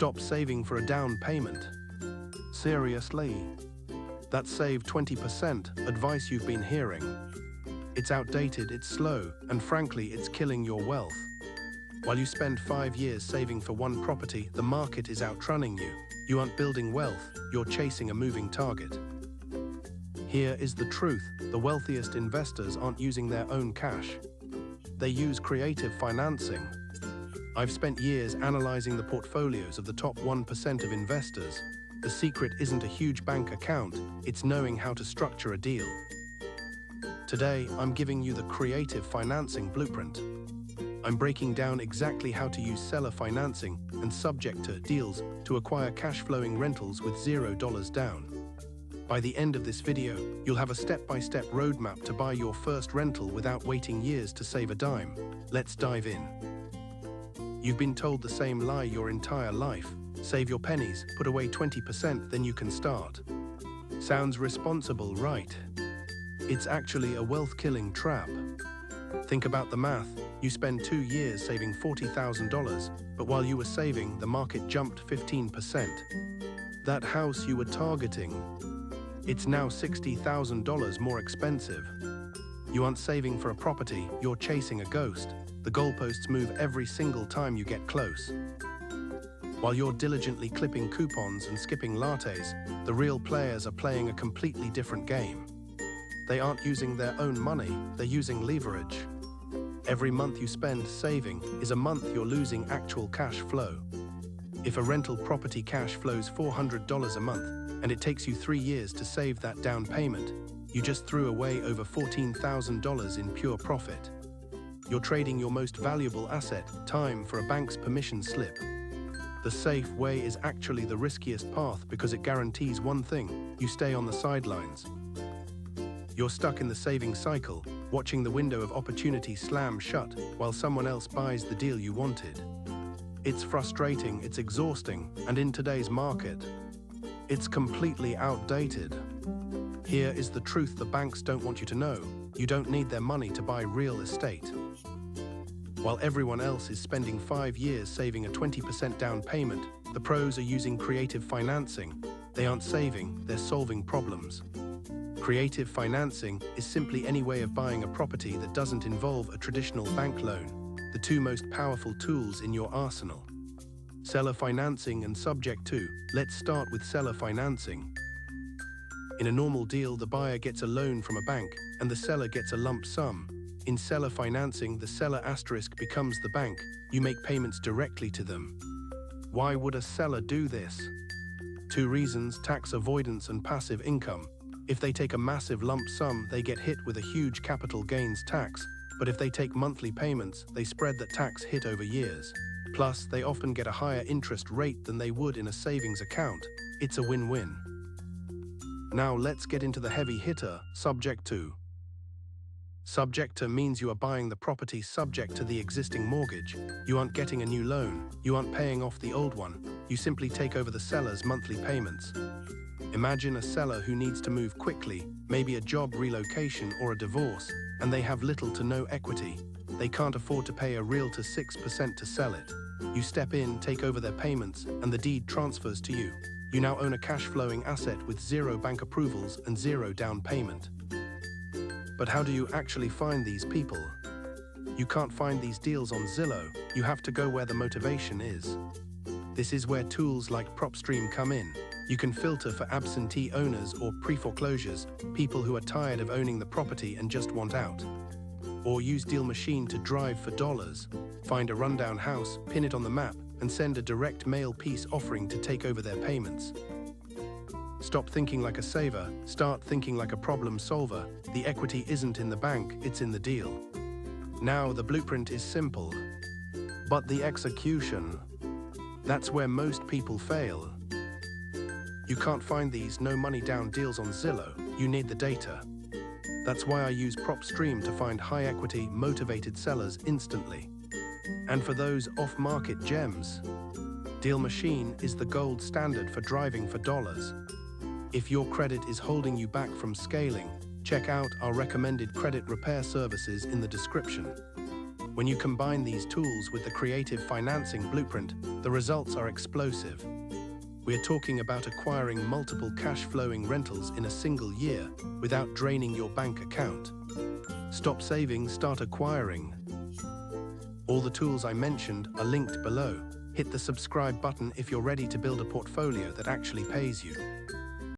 Stop saving for a down payment. Seriously? That save 20% advice you've been hearing. It's outdated, it's slow, and frankly, it's killing your wealth. While you spend 5 years saving for one property, the market is outrunning you. You aren't building wealth, you're chasing a moving target. Here is the truth: the wealthiest investors aren't using their own cash. They use creative financing. I've spent years analyzing the portfolios of the top 1% of investors. The secret isn't a huge bank account, it's knowing how to structure a deal. Today, I'm giving you the creative financing blueprint. I'm breaking down exactly how to use seller financing and subject to deals to acquire cash-flowing rentals with $0 down. By the end of this video, you'll have a step-by-step roadmap to buy your first rental without waiting years to save a dime. Let's dive in. You've been told the same lie your entire life. Save your pennies, put away 20%, then you can start. Sounds responsible, right? It's actually a wealth-killing trap. Think about the math. You spend 2 years saving $40,000, but while you were saving, the market jumped 15%. That house you were targeting, it's now $60,000 more expensive. You aren't saving for a property, you're chasing a ghost. The goalposts move every single time you get close. While you're diligently clipping coupons and skipping lattes, the real players are playing a completely different game. They aren't using their own money, they're using leverage. Every month you spend saving is a month you're losing actual cash flow. If a rental property cash flows $400 a month, and it takes you 3 years to save that down payment, you just threw away over $14,000 in pure profit. You're trading your most valuable asset, time, for a bank's permission slip. The safe way is actually the riskiest path because it guarantees one thing: you stay on the sidelines. You're stuck in the saving cycle, watching the window of opportunity slam shut while someone else buys the deal you wanted. It's frustrating, it's exhausting, and in today's market, it's completely outdated. Here is the truth the banks don't want you to know: you don't need their money to buy real estate. While everyone else is spending 5 years saving a 20% down payment, the pros are using creative financing. They aren't saving, they're solving problems. Creative financing is simply any way of buying a property that doesn't involve a traditional bank loan, the two most powerful tools in your arsenal. Seller financing and subject to. Let's start with seller financing. In a normal deal, the buyer gets a loan from a bank and the seller gets a lump sum. In seller financing, the seller asterisk becomes the bank. You make payments directly to them. Why would a seller do this? 2 reasons: tax avoidance and passive income. If they take a massive lump sum, they get hit with a huge capital gains tax. But if they take monthly payments, they spread that tax hit over years. Plus, they often get a higher interest rate than they would in a savings account. It's a win-win. Now let's get into the heavy hitter, subject to. Subject to means you are buying the property subject to the existing mortgage. You aren't getting a new loan. You aren't paying off the old one. You simply take over the seller's monthly payments. Imagine a seller who needs to move quickly, maybe a job relocation or a divorce, and they have little to no equity. They can't afford to pay a realtor 6% to sell it. You step in, take over their payments, and the deed transfers to you. You now own a cash-flowing asset with 0 bank approvals and 0 down payment. But how do you actually find these people? You can't find these deals on Zillow. You have to go where the motivation is. This is where tools like PropStream come in. You can filter for absentee owners or pre-foreclosures, people who are tired of owning the property and just want out. Or use Deal Machine to drive for dollars. Find a rundown house, pin it on the map, and send a direct mail piece offering to take over their payments. Stop thinking like a saver, start thinking like a problem solver. The equity isn't in the bank, it's in the deal. Now the blueprint is simple, but the execution, that's where most people fail. You can't find these no money down deals on Zillow, you need the data. That's why I use PropStream to find high equity, motivated sellers instantly. And for those off-market gems, Deal Machine is the gold standard for driving for dollars. If your credit is holding you back from scaling, check out our recommended credit repair services in the description. When you combine these tools with the creative financing blueprint, the results are explosive. We're talking about acquiring multiple cash-flowing rentals in a single year without draining your bank account. Stop saving, start acquiring. All the tools I mentioned are linked below. Hit the subscribe button if you're ready to build a portfolio that actually pays you.